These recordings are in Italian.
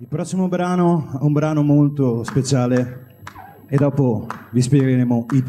Il prossimo brano è un brano molto speciale e dopo vi spiegheremo il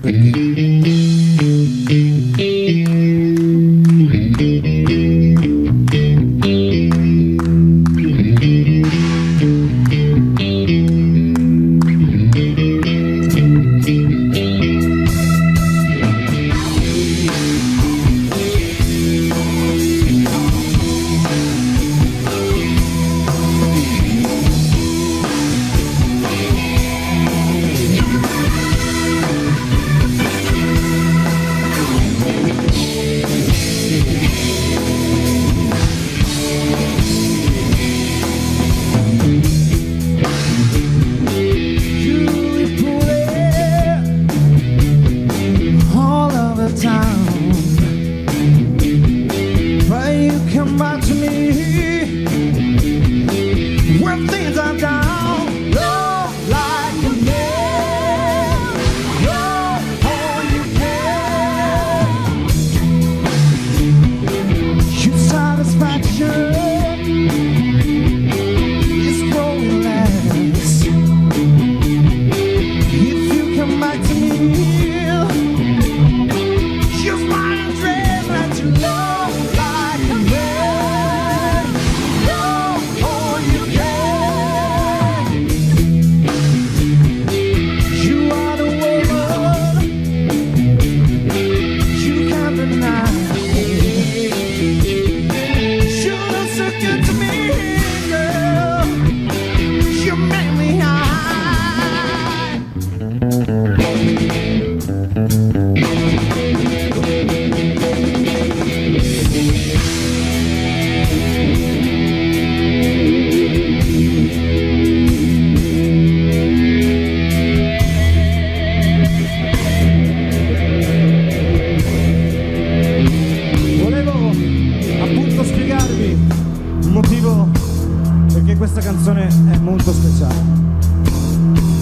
Questa canzone è molto speciale.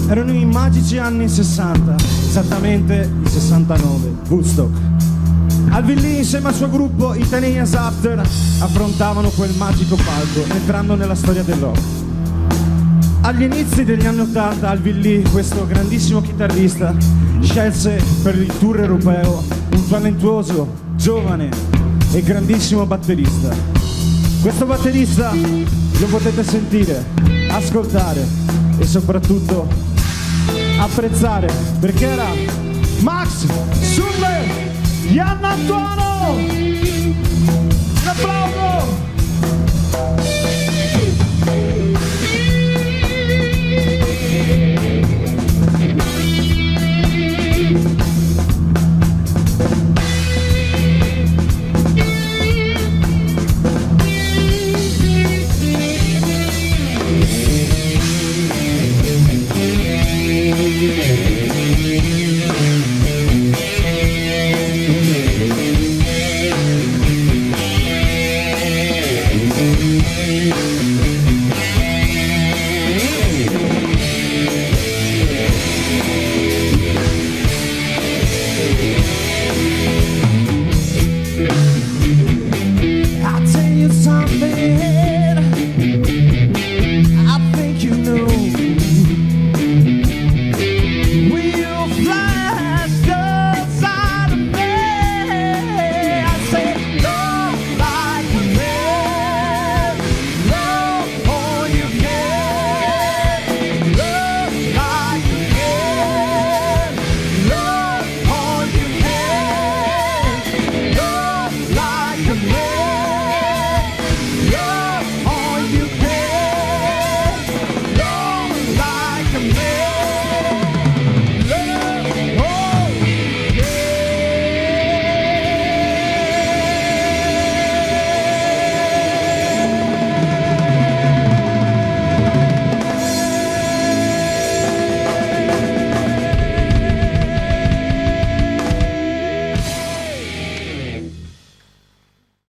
Erano i magici anni 60, esattamente il 69, Woodstock. Alvin Lee insieme al suo gruppo, i Ten Years After, affrontavano quel magico palco, entrando nella storia del rock. Agli inizi degli anni 80, Alvin Lee, questo grandissimo chitarrista, scelse per il tour europeo un talentuoso, giovane e grandissimo batterista. Questo batterista lo potete sentire, ascoltare e soprattutto apprezzare, perché era Max Zuber Jan Antuono! Un applauso!